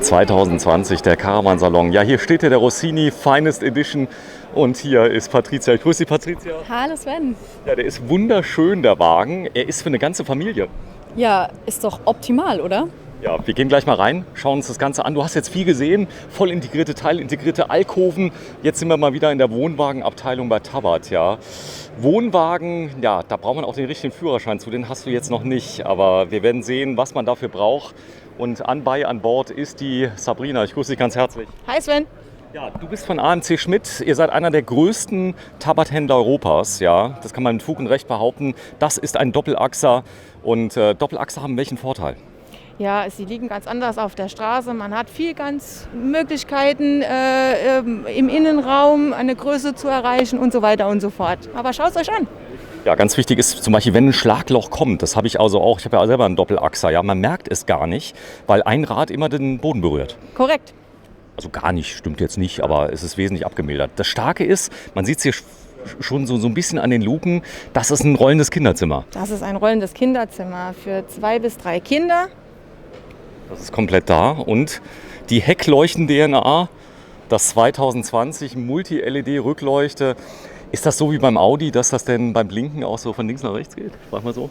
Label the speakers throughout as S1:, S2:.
S1: 2020, der Caravan-Salon. Ja, hier steht ja der Rossini Finest Edition und hier ist Patricia. Ich grüße Sie, Patricia.
S2: Hallo Sven.
S1: Ja, der ist wunderschön, der Wagen. Er ist für eine ganze Familie.
S2: Ja, ist doch optimal, oder?
S1: Ja, wir gehen gleich mal rein, schauen uns das Ganze an. Du hast jetzt viel gesehen, voll integrierte Teile, integrierte Alkoven. Jetzt sind wir mal wieder in der Wohnwagenabteilung bei Tabat, ja. Wohnwagen, ja, da braucht man auch den richtigen Führerschein zu, den hast du jetzt noch nicht. Aber wir werden sehen, was man dafür braucht. Und an Bord ist die Sabrina. Ich grüße dich ganz herzlich.
S2: Hi Sven.
S1: Ja, du bist von AMC Schmidt. Ihr seid einer der größten Tabathändler Europas. Ja, das kann man mit Fug und Recht behaupten. Das ist ein Doppelachser. Und Doppelachser haben welchen Vorteil?
S2: Ja, sie liegen ganz anders auf der Straße. Man hat viel ganz Möglichkeiten im Innenraum eine Größe zu erreichen und so weiter und so fort. Aber schaut es euch an.
S1: Ja, ganz wichtig ist zum Beispiel, wenn ein Schlagloch kommt, das habe ich also auch, ich habe ja selber einen Doppelachser, ja, man merkt es gar nicht, weil ein Rad immer den Boden berührt.
S2: Korrekt.
S1: Also gar nicht, stimmt jetzt nicht, aber es ist wesentlich abgemildert. Das Starke ist, man sieht es hier schon so ein bisschen an den Luken, das ist ein rollendes Kinderzimmer.
S2: Das ist ein rollendes Kinderzimmer für 2 bis 3 Kinder.
S1: Das ist komplett da und die Heckleuchten-DNA, das 2020 Multi-LED-Rückleuchte. Ist das so wie beim Audi, dass das denn beim Blinken auch so von links nach rechts geht? Frag mal so.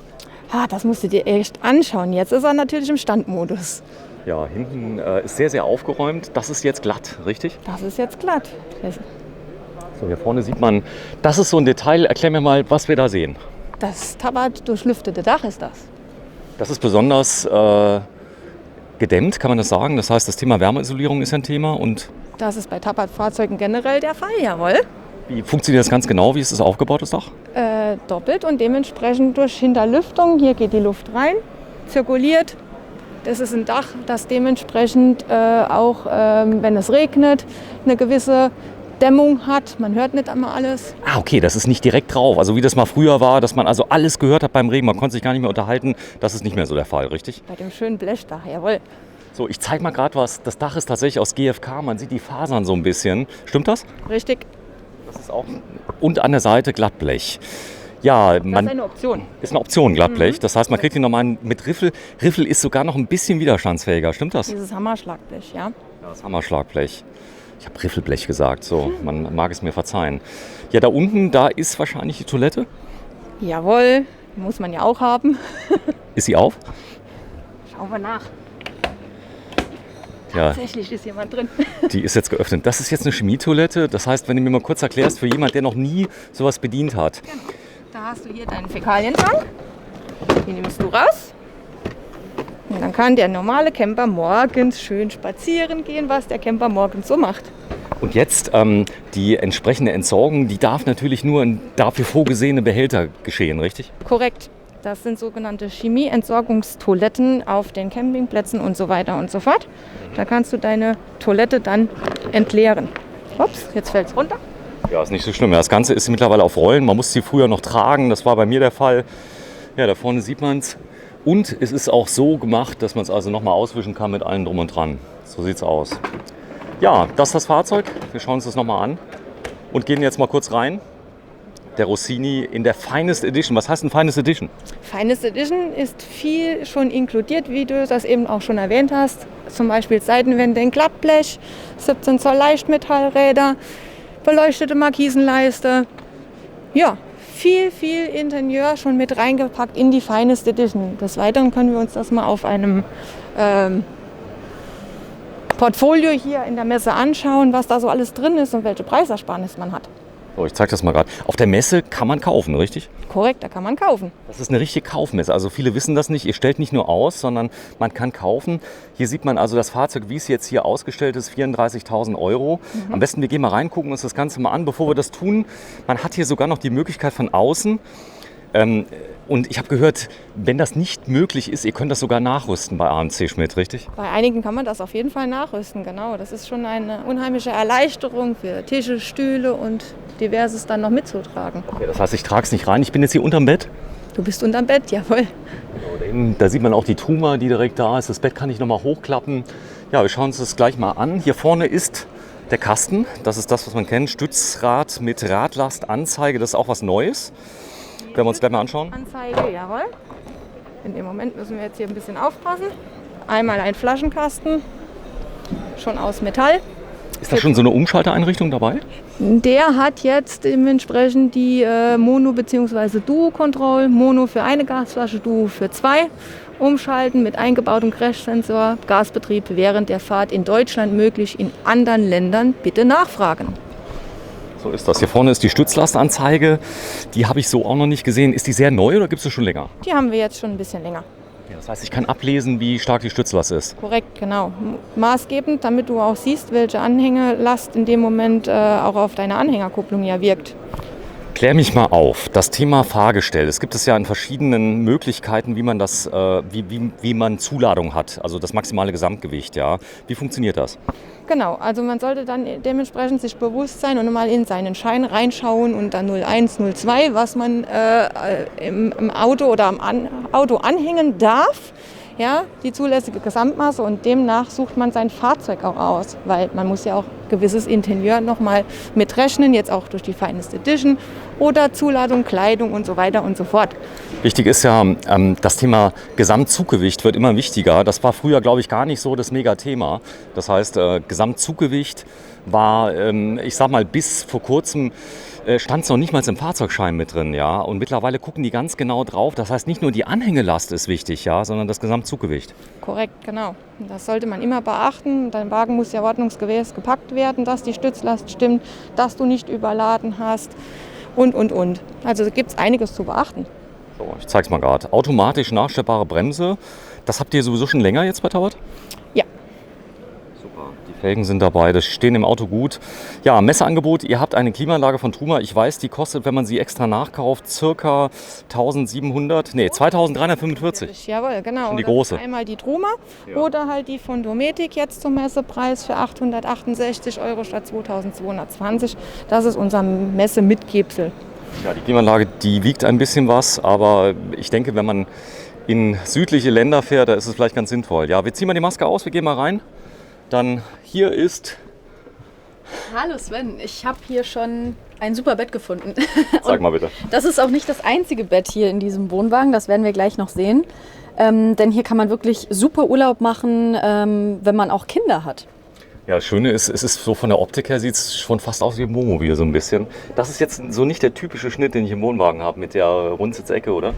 S2: Das musst du dir echt anschauen. Jetzt ist er natürlich im Standmodus.
S1: Ja, hinten ist sehr, sehr aufgeräumt. Das ist jetzt glatt, richtig?
S2: Das ist jetzt glatt.
S1: So, hier vorne sieht man, das ist so ein Detail. Erklär mir mal, was wir da sehen.
S2: Das Tabat-durchlüftete Dach ist das.
S1: Das ist besonders gedämmt, kann man das sagen? Das heißt, das Thema Wärmeisolierung ist ein Thema. Und
S2: das ist bei Tabat-Fahrzeugen generell der Fall, jawohl.
S1: Wie funktioniert das ganz genau? Wie ist das aufgebaut, das Dach?
S2: Doppelt und dementsprechend durch Hinterlüftung. Hier geht die Luft rein, zirkuliert. Das ist ein Dach, das dementsprechend auch, wenn es regnet, eine gewisse Dämmung hat. Man hört nicht immer alles.
S1: Ah, okay, das ist nicht direkt drauf. Also wie das mal früher war, dass man also alles gehört hat beim Regen. Man konnte sich gar nicht mehr unterhalten. Das ist nicht mehr so der Fall, richtig?
S2: Bei dem schönen Blechdach, jawohl.
S1: So, ich zeige mal gerade was. Das Dach ist tatsächlich aus GFK. Man sieht die Fasern so ein bisschen. Stimmt das?
S2: Richtig.
S1: Das ist auch. Und an der Seite Glattblech. Ja,
S2: Das ist eine Option.
S1: Ist eine Option, Glattblech. Das heißt, man kriegt den normalen mit Riffel. Riffel ist sogar noch ein bisschen widerstandsfähiger. Stimmt das?
S2: Dieses Hammerschlagblech, ja.
S1: Ja, das Hammerschlagblech. Ich habe Riffelblech gesagt, so, man mag es mir verzeihen. Ja, da unten, da ist wahrscheinlich die Toilette.
S2: Jawohl, muss man ja auch haben.
S1: Ist sie auf?
S2: Schauen wir nach.
S1: Ja,
S2: Tatsächlich ist jemand drin.
S1: die ist jetzt geöffnet. Das ist jetzt eine Chemietoilette. Das heißt, wenn du mir mal kurz erklärst, für jemand, der noch nie sowas bedient hat.
S2: Genau. Da hast du hier deinen Fäkalientank. Den nimmst du raus. Und dann kann der normale Camper morgens schön spazieren gehen, was der Camper morgens so macht.
S1: Und jetzt die entsprechende Entsorgung, die darf natürlich nur in dafür vorgesehene Behälter geschehen, richtig?
S2: Korrekt. Das sind sogenannte Chemieentsorgungstoiletten auf den Campingplätzen und so weiter und so fort. Da kannst du deine Toilette dann entleeren. Ups, jetzt fällt es runter.
S1: Ja, ist nicht so schlimm. Das Ganze ist mittlerweile auf Rollen. Man musste sie früher noch tragen. Das war bei mir der Fall. Ja, da vorne sieht man es. Und es ist auch so gemacht, dass man es also nochmal auswischen kann mit allem drum und dran. So sieht es aus. Ja, das ist das Fahrzeug. Wir schauen uns das nochmal an und gehen jetzt mal kurz rein. Der Rossini in der Finest Edition. Was heißt denn Finest Edition?
S2: Finest Edition ist viel schon inkludiert, wie du das eben auch schon erwähnt hast. Zum Beispiel Seitenwände in Glattblech, 17 Zoll Leichtmetallräder, beleuchtete Markisenleiste. Ja, viel Ingenieur schon mit reingepackt in die Finest Edition. Des Weiteren können wir uns das mal auf einem Portfolio hier in der Messe anschauen, was da so alles drin ist und welche Preisersparnis man hat.
S1: So, ich zeige das mal gerade. Auf der Messe kann man kaufen, richtig?
S2: Korrekt, da kann man kaufen.
S1: Das ist eine richtige Kaufmesse. Also viele wissen das nicht. Ihr stellt nicht nur aus, sondern man kann kaufen. Hier sieht man also das Fahrzeug, wie es jetzt hier ausgestellt ist, 34.000 €. Am besten, wir gehen mal rein, gucken uns das Ganze mal an, bevor wir das tun. Man hat hier sogar noch die Möglichkeit von außen. Und ich habe gehört, wenn das nicht möglich ist, ihr könnt das sogar nachrüsten bei AMC Schmidt, richtig?
S2: Bei einigen kann man das auf jeden Fall nachrüsten, genau. Das ist schon eine unheimliche Erleichterung für Tische, Stühle und diverses dann noch mitzutragen.
S1: Okay, das heißt, ich trage es nicht rein. Ich bin jetzt hier unterm Bett.
S2: Du bist unterm Bett, jawohl.
S1: Da sieht man auch die Truma, die direkt da ist. Das Bett kann ich nochmal hochklappen. Ja, wir schauen uns das gleich mal an. Hier vorne ist der Kasten. Das ist das, was man kennt. Stützrad mit Radlastanzeige. Das ist auch was Neues. Werden wir uns gleich mal anschauen.
S2: Anzeige, jawohl. In dem Moment müssen wir jetzt hier ein bisschen aufpassen. Einmal ein Flaschenkasten. schon aus Metall.
S1: Ist da schon so eine Umschaltereinrichtung dabei?
S2: Der hat jetzt dementsprechend die Mono- bzw. Duo-Control. Mono für eine Gasflasche, Duo für 2. Umschalten mit eingebautem Crashsensor. Gasbetrieb während der Fahrt in Deutschland möglich, in anderen Ländern bitte nachfragen.
S1: So ist das. Hier vorne ist die Stützlastanzeige. Die habe ich so auch noch nicht gesehen. Ist die sehr neu oder gibt es die schon länger?
S2: Die haben wir jetzt schon ein bisschen länger.
S1: Ja, das heißt, ich kann ablesen, wie stark die Stützlast ist.
S2: Korrekt, genau. Maßgebend, damit du auch siehst, welche Anhängelast in dem Moment auch auf deine Anhängerkupplung ja wirkt.
S1: Klär mich mal auf. Das Thema Fahrgestell. Es gibt es ja in verschiedenen Möglichkeiten, wie man das, wie man Zuladung hat. Also das maximale Gesamtgewicht. Ja. Wie funktioniert das?
S2: Genau, also man sollte dann dementsprechend sich bewusst sein und mal in seinen Schein reinschauen und dann 01, 02, was man im Auto oder am Auto anhängen darf. Ja, die zulässige Gesamtmasse, und demnach sucht man sein Fahrzeug auch aus, weil man muss ja auch gewisses Interieur nochmal mitrechnen, jetzt auch durch die Finest Edition oder Zuladung, Kleidung und so weiter und so fort.
S1: Wichtig ist ja, das Thema Gesamtzuggewicht wird immer wichtiger. Das war früher, glaube ich, gar nicht so das Megathema. Das heißt, Gesamtzuggewicht war, ich sag mal, bis vor kurzem stand es noch nicht mal im Fahrzeugschein mit drin, ja. Und mittlerweile gucken die ganz genau drauf. Das heißt, nicht nur die Anhängelast ist wichtig, ja, sondern das Gesamtzuggewicht.
S2: Korrekt, genau. Das sollte man immer beachten. Dein Wagen muss ja ordnungsgemäß gepackt werden, dass die Stützlast stimmt, dass du nicht überladen hast und. Also gibt es einiges zu beachten.
S1: So, ich zeig's mal gerade. Automatisch nachstellbare Bremse. Das habt ihr sowieso schon länger jetzt bei Tauert?
S2: Ja.
S1: Super. Die Felgen sind dabei, das stehen im Auto gut. Ja, Messeangebot. Ihr habt eine Klimaanlage von Truma. Ich weiß, die kostet, wenn man sie extra nachkauft, ca. 2345.
S2: Jawohl, genau.
S1: Schon die große.
S2: Einmal die Truma,
S1: ja,
S2: oder halt die von Dometic jetzt zum Messepreis für 868 € statt 2220. Das ist unser Messe-Mitgipsel.
S1: Ja, die Klimaanlage, die wiegt ein bisschen was, aber ich denke, wenn man in südliche Länder fährt, da ist es vielleicht ganz sinnvoll. Ja, wir ziehen mal die Maske aus, wir gehen mal rein. Dann hier ist...
S3: Hallo Sven, ich habe hier schon ein super Bett gefunden.
S1: Sag mal bitte.
S3: Das ist auch nicht das einzige Bett hier in diesem Wohnwagen, das werden wir gleich noch sehen. Denn hier kann man wirklich super Urlaub machen, wenn man auch Kinder hat.
S1: Ja, das Schöne ist, es ist so von der Optik her, sieht es schon fast aus wie ein Wohnmobil so ein bisschen. Das ist jetzt so nicht der typische Schnitt, den ich im Wohnwagen habe mit der Rundsitzecke, oder?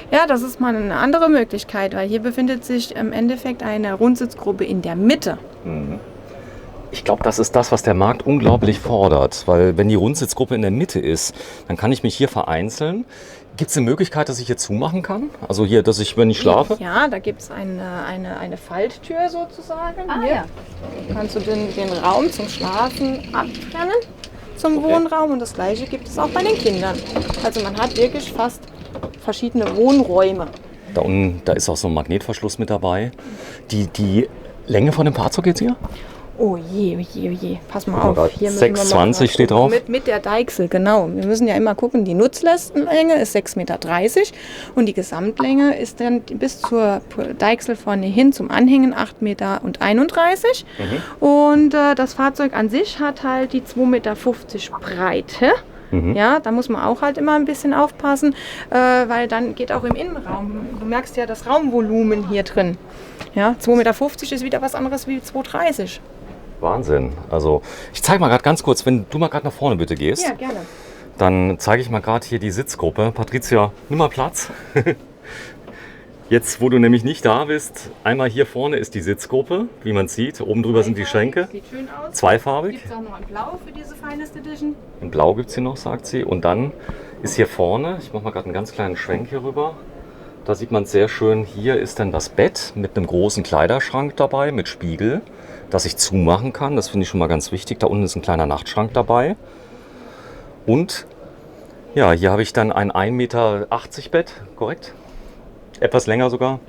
S2: Ja, das ist mal eine andere Möglichkeit, weil hier befindet sich im Endeffekt eine Rundsitzgruppe in der Mitte.
S1: Mhm. Ich glaube, das ist das, was der Markt unglaublich fordert, weil wenn die Rundsitzgruppe in der Mitte ist, dann kann ich mich hier vereinzeln. Gibt es eine Möglichkeit, dass ich hier zumachen kann? Also hier, dass ich, wenn ich schlafe?
S2: Ja, da gibt es eine Falttür sozusagen.
S3: Ah,
S2: hier
S3: ja.
S2: kannst du den Raum zum Schlafen abtrennen zum Wohnraum, und das gleiche gibt es auch bei den Kindern. Also man hat wirklich fast verschiedene Wohnräume.
S1: Da unten, da ist auch so ein Magnetverschluss mit dabei. Die Länge von dem Fahrzeug jetzt hier?
S2: Oh je, oh je, oh je. Pass mal
S1: Oh
S2: auf.
S1: Gott,
S2: Hier müssen wir mal
S1: 6,20 steht drauf.
S2: Mit der Deichsel, genau. Wir müssen ja immer gucken, die Nutzlastenlänge ist 6,30 Meter und die Gesamtlänge ist dann bis zur Deichsel vorne hin zum Anhängen 8,31 Meter. Und das Fahrzeug an sich hat halt die 2,50 Meter Breite. Ja, da muss man auch halt immer ein bisschen aufpassen, weil dann geht auch im Innenraum, du merkst ja das Raumvolumen hier drin. Ja, 2,50 Meter ist wieder was anderes wie 2,30.
S1: Wahnsinn. Also ich zeige mal gerade ganz kurz, wenn du mal gerade nach vorne bitte gehst.
S2: Ja, gerne.
S1: Dann zeige ich mal gerade hier die Sitzgruppe. Patricia, nimm mal Platz. Jetzt, wo du nämlich nicht da bist, einmal hier vorne ist die Sitzgruppe, wie man sieht. Oben drüber sind die Schränke.
S2: Sieht schön aus.
S1: Zweifarbig.
S2: Gibt es auch noch in Blau für diese Finest Edition?
S1: In Blau gibt es hier noch, sagt sie. Und dann ist hier vorne, ich mache mal gerade einen ganz kleinen Schwenk hier rüber. Da sieht man sehr schön, hier ist dann das Bett mit einem großen Kleiderschrank dabei, mit Spiegel, das ich zumachen kann. Das finde ich schon mal ganz wichtig. Da unten ist ein kleiner Nachtschrank dabei. Und ja, hier habe ich dann ein 1,80 Meter Bett, korrekt? Etwas länger sogar,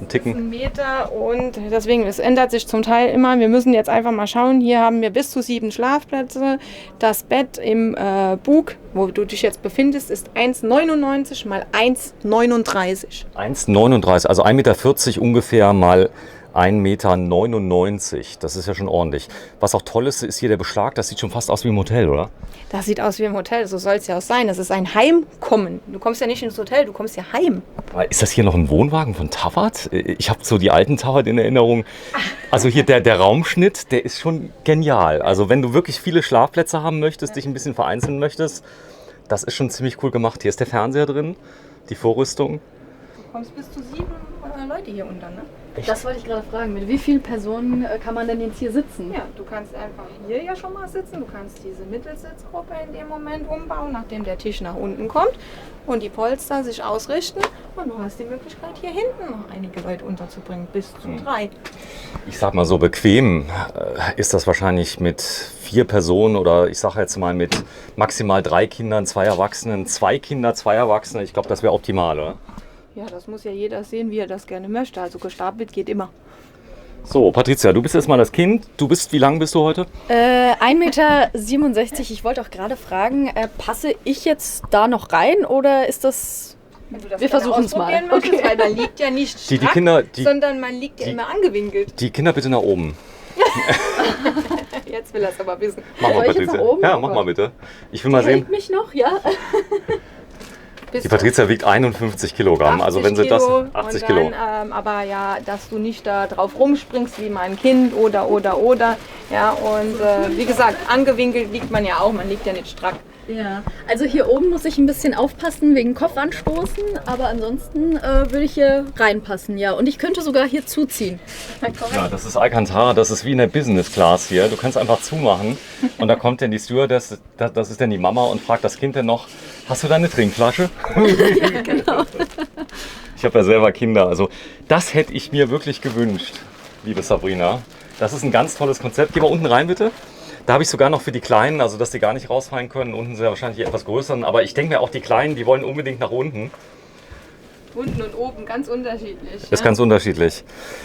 S1: einen Ticken.
S2: 1 Meter, und deswegen, es ändert sich zum Teil immer. Wir müssen jetzt einfach mal schauen. Hier haben wir bis zu 7 Schlafplätze. Das Bett im Bug, wo du dich jetzt befindest, ist 1,99 mal 1,39.
S1: 1,39, also 1,40 Meter ungefähr mal 1,99 Meter. Das ist ja schon ordentlich. Was auch toll ist, ist hier der Beschlag. Das sieht schon fast aus wie im Hotel, oder?
S2: Das sieht aus wie im Hotel, so soll es ja auch sein. Das ist ein Heimkommen. Du kommst ja nicht ins Hotel, du kommst ja heim.
S1: Aber ist das hier noch ein Wohnwagen von Taffert? Ich habe so die alten Taffert in Erinnerung. Also hier der Raumschnitt, der ist schon genial. Also wenn du wirklich viele Schlafplätze haben möchtest, dich ein bisschen vereinzeln möchtest, das ist schon ziemlich cool gemacht. Hier ist der Fernseher drin, die Vorrüstung.
S2: Du kommst bis zu 7 Leute hier unter, ne?
S3: Das wollte ich gerade fragen. Mit wie vielen Personen kann man denn jetzt hier sitzen?
S2: Ja, du kannst einfach hier ja schon mal sitzen. Du kannst diese Mittelsitzgruppe in dem Moment umbauen, nachdem der Tisch nach unten kommt und die Polster sich ausrichten. Und du hast die Möglichkeit, hier hinten noch einige Leute unterzubringen, bis zu 3.
S1: Ich sag mal so, bequem ist das wahrscheinlich mit 4 Personen oder ich sage jetzt mal mit maximal 3 Kindern, 2 Erwachsenen, 2 Kinder, 2 Erwachsene. Ich glaube, das wäre optimal, oder?
S2: Ja, das muss ja jeder sehen, wie er das gerne möchte. Also gestapelt geht immer.
S1: So, Patricia, du bist jetzt mal das Kind. Wie lang bist du heute?
S3: 1,67 Meter. Ich wollte auch gerade fragen, passe ich jetzt da noch rein oder ist das...
S2: Wenn du das
S3: Wir versuchen es mal.
S2: Möchtest, okay. Weil man liegt ja nicht strack,
S1: Die Kinder,
S2: sondern man liegt ja immer angewinkelt.
S1: Die Kinder bitte nach oben.
S2: Jetzt will er es aber wissen.
S1: Mach mal,
S3: Soll ich jetzt
S1: Patricia.
S3: nach oben?
S1: Ja, mach mal bitte. Ich will mal sehen.
S3: Hält mich noch, ja?
S1: Die Patricia wiegt 51 Kilogramm. Also wenn sie das... 80 Kilo.
S2: Aber ja, dass du nicht da drauf rumspringst wie mein Kind oder. Ja, und wie gesagt, angewinkelt liegt man ja auch. Man liegt ja nicht strack.
S3: Ja, also hier oben muss ich ein bisschen aufpassen wegen Kopf anstoßen, aber ansonsten würde ich hier reinpassen, ja. Und ich könnte sogar hier zuziehen.
S1: Ja, das ist Alcantara, das ist wie in der Business Class hier. Du kannst einfach zumachen und da kommt dann die Stewardess, das ist dann die Mama und fragt das Kind dann noch, hast du deine Trinkflasche?
S3: Ja, genau.
S1: Ich habe ja selber Kinder, also das hätte ich mir wirklich gewünscht, liebe Sabrina. Das ist ein ganz tolles Konzept. Geh mal unten rein, bitte. Da habe ich sogar noch für die Kleinen, also dass die gar nicht rausfallen können. Unten sind ja wahrscheinlich die etwas größeren, aber ich denke mir auch die Kleinen, die wollen unbedingt nach unten.
S2: Unten und oben, ganz unterschiedlich.
S1: Ist ganz unterschiedlich.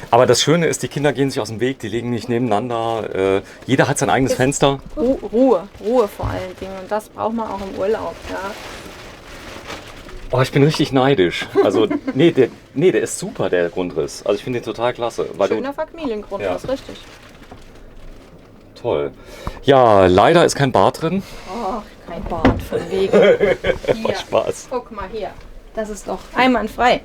S1: Aber das Schöne ist, die Kinder gehen sich aus dem Weg, die liegen nicht nebeneinander. Jeder hat sein eigenes Fenster.
S2: Ruhe vor allen Dingen. Und das braucht man auch im Urlaub. Ja.
S1: Oh, ich bin richtig neidisch. Also, der ist super, der Grundriss. Also ich finde den total klasse.
S2: Schöner Familiengrund,
S1: Ja.
S2: das ist richtig.
S1: Toll. Ja, leider ist kein Bad drin.
S2: Oh, kein Bad von wegen. Hier,
S1: Spaß.
S2: guck mal hier. Das ist doch einwandfrei.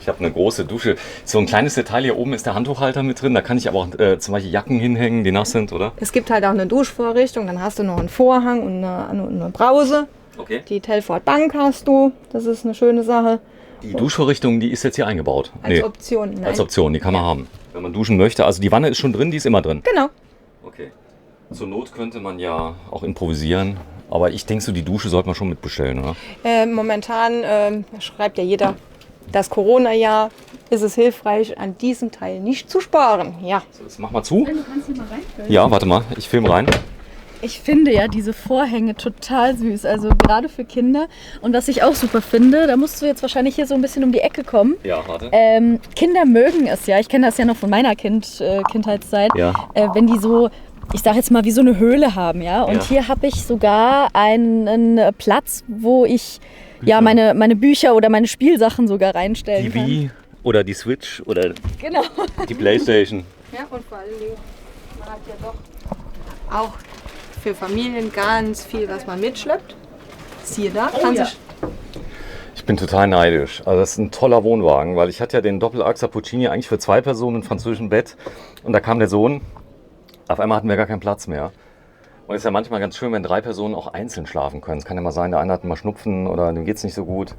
S1: Ich habe eine große Dusche. So ein kleines Detail hier oben ist der Handtuchhalter mit drin. Da kann ich aber auch zum Beispiel Jacken hinhängen, die nass sind, oder?
S2: Es gibt halt auch eine Duschvorrichtung. Dann hast du noch einen Vorhang und eine Brause.
S1: Okay.
S2: Die Telford Bank hast du. Das ist eine schöne Sache.
S1: Die Duschvorrichtung, die ist jetzt hier eingebaut.
S2: Als Option. Nein.
S1: Als Option, die kann man haben. Wenn man duschen möchte. Also die Wanne ist schon drin, die ist immer drin.
S2: Genau.
S1: Okay. Zur Not könnte man ja auch improvisieren. Aber ich denke so, die Dusche sollte man schon mitbestellen, oder?
S2: Momentan schreibt ja jeder, das Corona-Jahr ist es hilfreich, an diesem Teil nicht zu sparen. Ja.
S1: So, jetzt mach mal zu.
S3: Du kannst hier mal rein.
S1: Ja, warte mal, ich filme rein.
S3: Ich finde ja diese Vorhänge total süß, also gerade für Kinder. Und was ich auch super finde, da musst du jetzt wahrscheinlich hier so ein bisschen um die Ecke kommen.
S1: Ja, warte.
S3: Kinder mögen es ja, ich kenne das ja noch von meiner Kindheitszeit,
S1: Ja.
S3: wenn die so, ich sage jetzt mal, wie so eine Höhle haben, ja. Und
S1: Ja.
S3: hier habe ich sogar einen Platz, wo ich ja meine Bücher oder meine Spielsachen sogar reinstellen
S1: Die
S3: kann.
S1: Wii oder die Switch oder
S3: Genau.
S1: die Playstation.
S2: Ja, und vor allen Dingen, man hat ja doch auch für Familien ganz viel, was man mitschleppt. Siehe da, kann
S3: ja.
S2: sich
S1: Ich bin total neidisch. Also das ist ein toller Wohnwagen, weil ich hatte ja den Doppelachser Puccini eigentlich für 2 Personen im französischen Bett. Und da kam der Sohn. Auf einmal hatten wir gar keinen Platz mehr. Und es ist ja manchmal ganz schön, wenn 3 Personen auch einzeln schlafen können. Es kann ja mal sein, der eine hat mal Schnupfen oder dem geht es nicht so gut.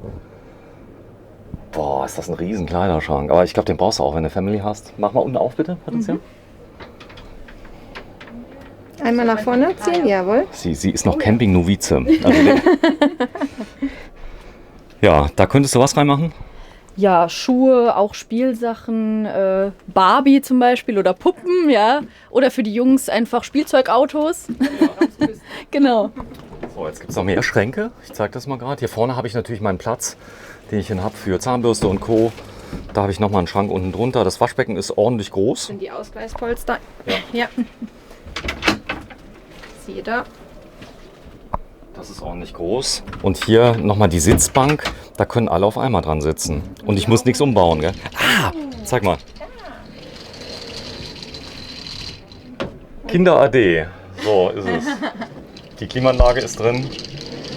S1: Boah, ist das ein riesen Kleiderschrank. Aber ich glaube, den brauchst du auch, wenn du eine Family hast. Mach mal unten auf, bitte, Patricia.
S2: einmal nach vorne ziehen, jawohl.
S1: Sie ist noch Camping-Novize. Also ja, da könntest du was reinmachen?
S3: Ja, Schuhe, auch Spielsachen, Barbie zum Beispiel oder Puppen, ja. Oder für die Jungs einfach Spielzeugautos. Genau.
S1: So, jetzt gibt es noch mehr Schränke. Ich zeige das mal gerade. Hier vorne habe ich natürlich meinen Platz, den ich hier habe für Zahnbürste und Co. Da habe ich nochmal einen Schrank unten drunter. Das Waschbecken ist ordentlich groß.
S2: Sind die Ausgleichspolster?
S1: Ja.
S2: Ja. Siehe da.
S1: Das ist ordentlich groß. Und hier nochmal die Sitzbank. Da können alle auf einmal dran sitzen. Und ich muss nichts umbauen, gell? Ah, zeig mal. Kinder AD. So ist es. Die Klimaanlage ist drin.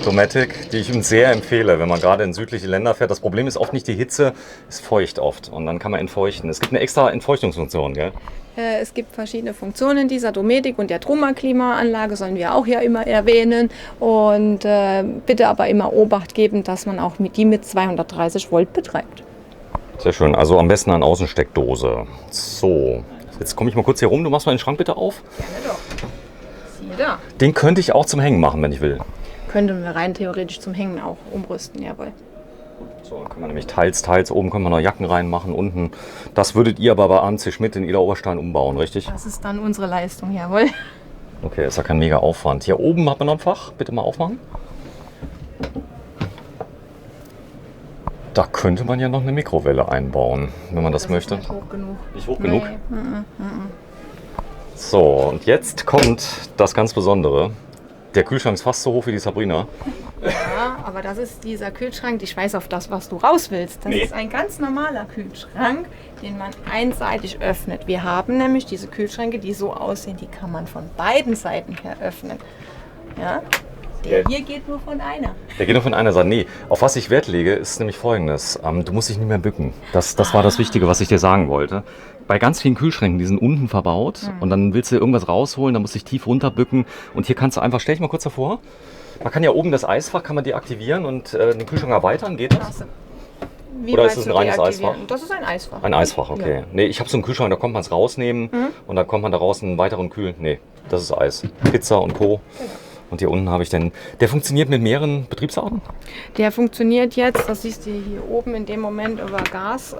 S1: Dometic, die ich Ihnen sehr empfehle, wenn man gerade in südliche Länder fährt. Das Problem ist oft nicht die Hitze, es feucht oft und dann kann man entfeuchten. Es gibt eine extra Entfeuchtungsfunktion, gell?
S2: Es gibt verschiedene Funktionen dieser Dometic und der Truma-Klimaanlage, sollen wir auch ja immer erwähnen. Und bitte aber immer Obacht geben, dass man auch die mit 230 Volt betreibt.
S1: Sehr schön, also am besten eine Außensteckdose. So, jetzt komme ich mal kurz hier rum. Du machst mal den Schrank bitte auf.
S2: Gerne doch. Siehe da.
S1: Den könnte ich auch zum Hängen machen, wenn ich will.
S2: Könnten wir rein theoretisch zum Hängen auch umrüsten, jawohl.
S1: So, dann können wir nämlich teils. Oben können wir noch Jacken reinmachen, unten. Das würdet ihr aber bei AMC Schmidt in Ida Oberstein umbauen, richtig?
S2: Das ist dann unsere Leistung, jawohl.
S1: Okay, ist ja kein mega Aufwand. Hier oben hat man noch ein Fach. Bitte mal aufmachen. Da könnte man ja noch eine Mikrowelle einbauen, wenn man das möchte.
S2: Nicht hoch genug.
S1: Nicht hoch genug? So, und jetzt kommt das ganz Besondere. Der Kühlschrank ist fast so hoch wie die Sabrina.
S2: Ja, aber das ist dieser Kühlschrank, ich weiß auf das, was du raus willst. Das ist ein ganz normaler Kühlschrank, den man einseitig öffnet. Wir haben nämlich diese Kühlschränke, die so aussehen, die kann man von beiden Seiten her öffnen. Ja? Der hier geht nur von einer.
S1: Der geht nur von einer Seite. Nee, auf was ich Wert lege, ist nämlich Folgendes. Du musst dich nicht mehr bücken. Das war das Wichtige, was ich dir sagen wollte. Bei ganz vielen Kühlschränken, die sind unten verbaut und dann willst du irgendwas rausholen, dann musst du dich tief runterbücken. Und hier kannst du einfach, stell dich mal kurz davor, man kann ja oben das Eisfach, kann man deaktivieren und den Kühlschrank erweitern, geht das?
S2: Wie
S1: Oder
S2: weit
S1: ist es ein
S2: zu
S1: reines Eisfach?
S2: Das ist ein Eisfach.
S1: Ein Eisfach, okay.
S2: Ja.
S1: Nee, ich habe so einen Kühlschrank, da kommt man es rausnehmen und dann kommt man daraus einen weiteren Kühl. Nee, das ist Eis. Pizza und Co. Genau. Und hier unten habe ich den, der funktioniert mit mehreren Betriebsarten?
S2: Der funktioniert jetzt, das siehst du hier oben in dem Moment über Gas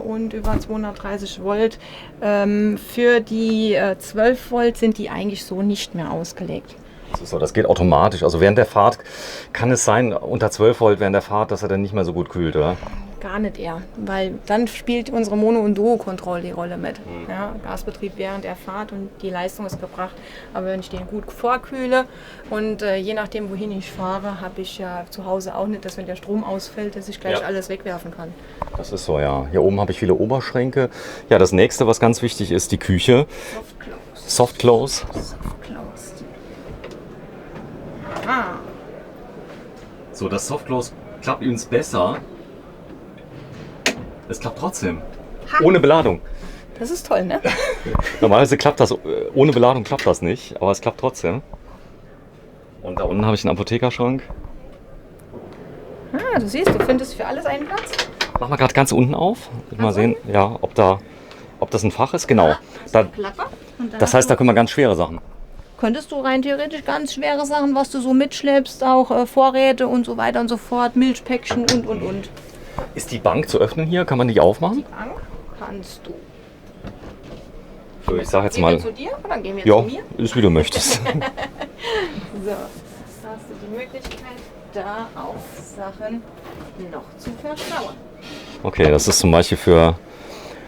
S2: und über 230 Volt. Für die 12 Volt sind die eigentlich so nicht mehr ausgelegt.
S1: So, das geht automatisch. Also während der Fahrt kann es sein, unter 12 Volt während der Fahrt, dass er dann nicht mehr so gut kühlt, oder?
S2: Gar nicht eher, weil dann spielt unsere Mono- und Duo-Control die Rolle mit. Ja, Gasbetrieb während der Fahrt und die Leistung ist gebracht. Aber wenn ich den gut vorkühle und je nachdem, wohin ich fahre, habe ich ja zu Hause auch nicht, dass wenn der Strom ausfällt, dass ich gleich alles wegwerfen kann. Das
S1: ist so, ja. Hier oben habe ich viele Oberschränke. Ja, das nächste, was ganz wichtig ist, die Küche. Soft Close. Ah. So, das Soft Close klappt übrigens besser. Es klappt trotzdem. Ohne Beladung.
S2: Das ist toll, ne?
S1: Normalerweise klappt das, ohne Beladung klappt das nicht, aber es klappt trotzdem. Und da unten habe ich einen Apothekerschrank.
S2: Ah, du siehst, du findest für alles einen Platz.
S1: Machen wir gerade ganz unten auf. Mal sehen, ja, ob das ein Fach ist. Genau. Das heißt, da können wir ganz schwere Sachen.
S2: Könntest du rein theoretisch ganz schwere Sachen, was du so mitschleppst, auch Vorräte und so weiter und so fort, Milchpäckchen und.
S1: Ist die Bank zu öffnen hier? Kann man die aufmachen?
S2: Die Bank kannst du.
S1: So, ich sag jetzt mal.
S2: Gehen wir zu dir oder gehen wir
S1: ja,
S2: zu mir?
S1: Ist wie du möchtest.
S2: So, hast du die Möglichkeit, da auch Sachen noch zu verstauen.
S1: Okay, das ist zum Beispiel für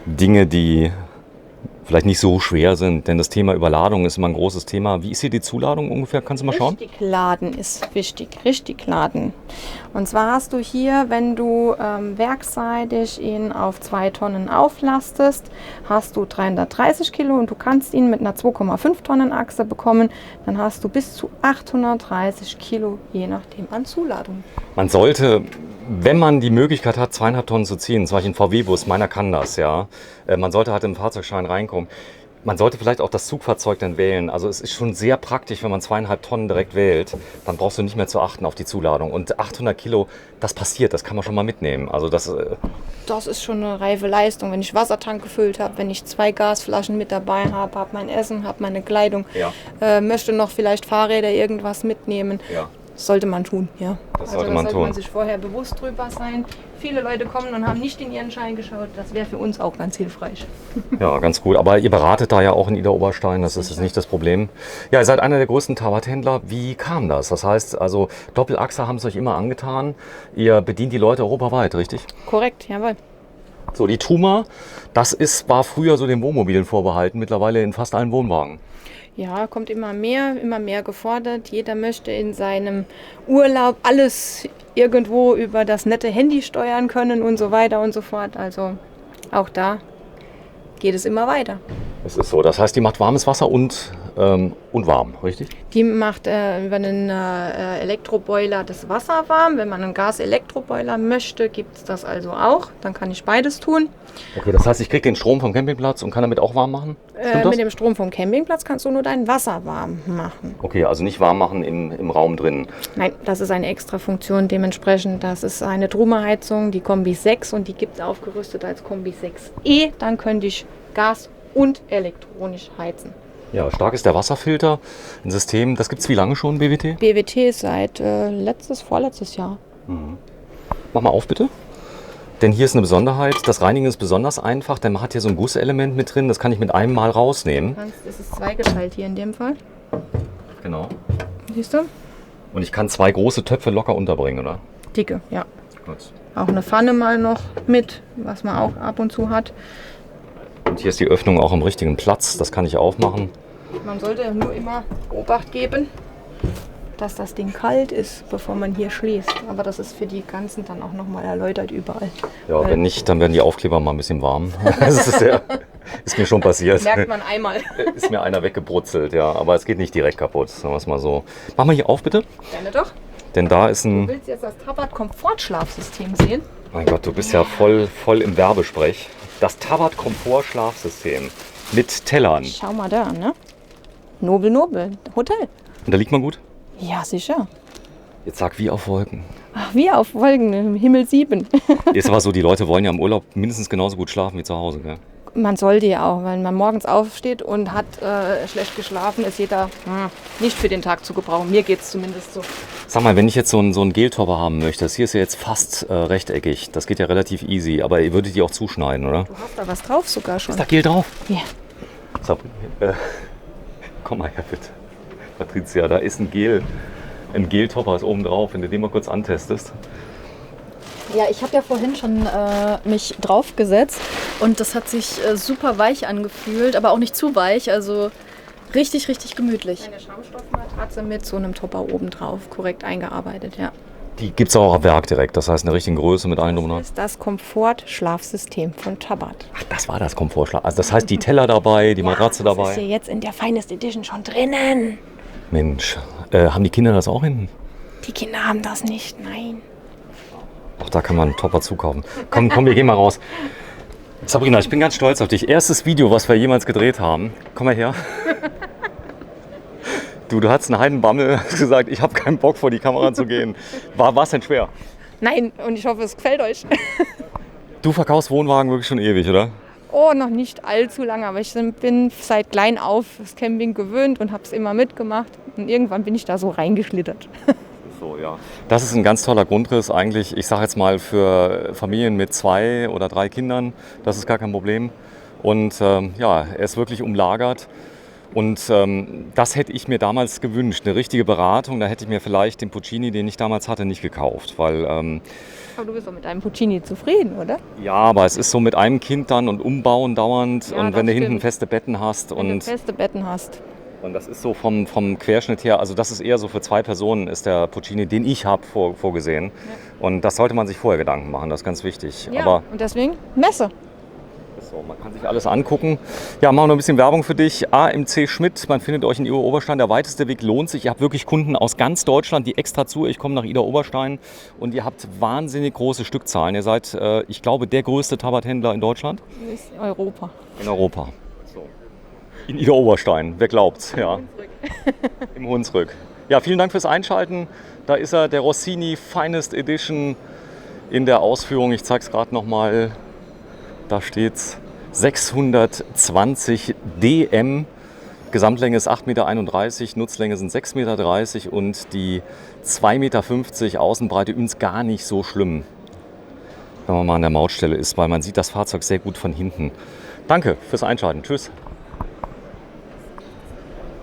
S1: Dinge, die vielleicht nicht so schwer sind, denn das Thema Überladung ist immer ein großes Thema. Wie ist hier die Zuladung ungefähr? Kannst du mal schauen?
S2: Richtig laden ist wichtig, richtig laden. Und zwar hast du hier, wenn du werksseitig ihn auf 2 Tonnen auflastest, hast du 330 Kilo und du kannst ihn mit einer 2,5 Tonnen Achse bekommen, dann hast du bis zu 830 Kilo, je nachdem an Zuladung.
S1: Man sollte, wenn man die Möglichkeit hat, 2,5 Tonnen zu ziehen, zum Beispiel ein VW-Bus, meiner kann das, ja. Man sollte halt im Fahrzeugschein reinkommen. Man sollte vielleicht auch das Zugfahrzeug dann wählen. Also es ist schon sehr praktisch, wenn man 2,5 Tonnen direkt wählt. Dann brauchst du nicht mehr zu achten auf die Zuladung. Und 800 Kilo, das passiert, das kann man schon mal mitnehmen. Also das
S2: ist schon eine reife Leistung. Wenn ich Wassertank gefüllt habe, wenn ich 2 Gasflaschen mit dabei habe, habe mein Essen, habe meine Kleidung, möchte noch vielleicht Fahrräder, irgendwas mitnehmen. Ja. Sollte man tun, ja.
S1: Das sollte man
S2: sich vorher bewusst drüber sein. Viele Leute kommen und haben nicht in ihren Schein geschaut. Das wäre für uns auch ganz hilfreich.
S1: Ja, ganz gut. Aber ihr beratet da ja auch in Ida Oberstein. Das ist nicht das Problem. Ja, ihr seid einer der größten Tabakhändler. Wie kam das? Das heißt, also Doppelachse haben es euch immer angetan. Ihr bedient die Leute europaweit, richtig?
S2: Korrekt, jawohl.
S1: So, die Truma, war früher so den Wohnmobilen vorbehalten. Mittlerweile in fast allen Wohnwagen.
S2: Ja, kommt immer mehr gefordert. Jeder möchte in seinem Urlaub alles irgendwo über das nette Handy steuern können und so weiter und so fort. Also auch da geht es immer weiter.
S1: Es ist so. Das heißt, die macht warmes Wasser und warm, richtig?
S2: Die macht über einen Elektroboiler das Wasser warm. Wenn man einen Gas-Elektroboiler möchte, gibt es das also auch. Dann kann ich beides tun.
S1: Okay, das heißt, ich kriege den Strom vom Campingplatz und kann damit auch warm machen? Stimmt das?
S2: Mit dem Strom vom Campingplatz kannst du nur dein Wasser warm machen.
S1: Okay, also nicht warm machen im Raum drin.
S2: Nein, das ist eine extra Funktion. Dementsprechend, das ist eine Truma-Heizung, die Kombi 6 und die gibt es aufgerüstet als Kombi 6E. Dann könnte ich Gas und elektronisch heizen.
S1: Ja, stark ist der Wasserfilter. Ein System, das gibt es wie lange schon, BWT?
S2: BWT seit vorletztes Jahr.
S1: Mach mal auf, bitte. Denn hier ist eine Besonderheit. Das Reinigen ist besonders einfach, denn man hat hier so ein Gusselement mit drin. Das kann ich mit einem Mal rausnehmen.
S2: Das ist zweigeteilt hier in dem Fall.
S1: Genau.
S2: Siehst du?
S1: Und ich kann 2 große Töpfe locker unterbringen, oder?
S2: Dicke, ja.
S1: Gut.
S2: Auch eine Pfanne mal noch mit, was man auch ab und zu hat.
S1: Und hier ist die Öffnung auch am richtigen Platz. Das kann ich aufmachen.
S2: Man sollte nur immer Obacht geben, dass das Ding kalt ist, bevor man hier schließt. Aber das ist für die ganzen dann auch nochmal erläutert überall.
S1: Ja, wenn nicht, dann werden die Aufkleber mal ein bisschen warm. Das ist mir schon passiert.
S2: Merkt man einmal.
S1: Ist mir einer weggebrutzelt, ja. Aber es geht nicht direkt kaputt, sagen wir es mal so. Mach mal hier auf, bitte.
S2: Gerne doch.
S1: Denn da ist ein...
S2: Du willst jetzt das Tabat-Komfort-Schlafsystem sehen?
S1: Mein Gott, du bist ja voll im Werbesprech. Das Tabat-Komfort-Schlafsystem mit Tellern.
S2: Schau mal da, ne? Nobel, Hotel.
S1: Und da liegt man gut?
S2: Ja, sicher.
S1: Jetzt sag wie auf Wolken.
S2: Ach, wie auf Wolken, im Himmel 7.
S1: Ist aber so, die Leute wollen ja im Urlaub mindestens genauso gut schlafen wie zu Hause, gell?
S2: Man sollte ja auch, wenn man morgens aufsteht und hat schlecht geschlafen, ist jeder nicht für den Tag zu gebrauchen. Mir geht es zumindest so.
S1: Sag mal, wenn ich jetzt so einen Geltopper haben möchte, das hier ist ja jetzt fast rechteckig, das geht ja relativ easy, aber ihr würdet die auch zuschneiden, oder?
S2: Du hast da was drauf sogar schon.
S1: Ist da Gel drauf?
S2: Ja.
S1: Komm mal her, bitte. Patricia, da ist ein Geltopper ist oben drauf, wenn du den mal kurz antestest.
S3: Ja, ich habe ja vorhin schon mich draufgesetzt und das hat sich super weich angefühlt, aber auch nicht zu weich, also richtig, richtig gemütlich.
S2: Eine Schaumstoffmatratze mit so einem Topper oben drauf, korrekt eingearbeitet, ja.
S1: Die gibt es auch am Werk direkt, das heißt eine richtige Größe mit allen drum und dran.
S2: Das ist das Komfort-Schlafsystem von Tabat.
S1: Ach, das war das Komfortschlaf. Also das heißt die Teller dabei, die Matratze
S2: Das ist
S1: dabei.
S2: hier jetzt in der Finest Edition schon drinnen.
S1: Mensch, haben die Kinder das auch hinten?
S2: Die Kinder haben das nicht, nein.
S1: Auch da kann man einen Topper zukaufen. Komm, wir gehen mal raus. Sabrina, ich bin ganz stolz auf dich. Erstes Video, was wir jemals gedreht haben. Komm mal her. Du hattest einen Heidenbammel, hast gesagt, ich habe keinen Bock vor die Kamera zu gehen. War es denn schwer?
S2: Nein, und ich hoffe, es gefällt euch.
S1: Du verkaufst Wohnwagen wirklich schon ewig, oder?
S2: Oh, noch nicht allzu lange, aber ich bin seit klein auf das Camping gewöhnt und habe es immer mitgemacht. Und irgendwann bin ich da so reingeschlittert.
S1: So, ja. Das ist ein ganz toller Grundriss eigentlich, ich sage jetzt mal für Familien mit 2 oder 3 Kindern, das ist gar kein Problem. Und ja, er ist wirklich umlagert. Und das hätte ich mir damals gewünscht, eine richtige Beratung. Da hätte ich mir vielleicht den Puccini, den ich damals hatte, nicht gekauft. Weil,
S2: Aber du bist doch mit deinem Puccini zufrieden, oder?
S1: ja, aber es ist so mit einem Kind dann und umbauen dauernd.
S2: Ja,
S1: und
S2: das
S1: wenn du hinten
S2: stimmt.
S1: feste Betten hast.
S2: Wenn du feste Betten hast.
S1: Und das ist so vom Querschnitt her, also das ist eher so für 2 Personen, ist der Puccini, den ich habe, vorgesehen. Ja. Und das sollte man sich vorher Gedanken machen, das ist ganz wichtig.
S2: Ja,
S1: Aber
S2: und deswegen Messe.
S1: so, man kann sich alles angucken. Ja, machen wir noch ein bisschen Werbung für dich. AMC Schmidt, man findet euch in Idar-Oberstein. Der weiteste Weg lohnt sich. Ihr habt wirklich Kunden aus ganz Deutschland, die extra zu euch kommen nach Idar-Oberstein. Und ihr habt wahnsinnig große Stückzahlen. Ihr seid, ich glaube, der größte Tabathändler in Deutschland.
S2: Das ist Europa.
S1: In Europa. So. In Idar-Oberstein, wer glaubt's? Ja. Im Hunsrück. Ja, vielen Dank fürs Einschalten. Da ist er, der Rossini Finest Edition in der Ausführung. Ich zeige es gerade nochmal. Da steht's 620 DM. Gesamtlänge ist 8,31 Meter, Nutzlänge sind 6,30 Meter und die 2,50 Meter Außenbreite übrigens gar nicht so schlimm, wenn man mal an der Mautstelle ist, weil man sieht das Fahrzeug sehr gut von hinten. Danke fürs Einschalten. Tschüss.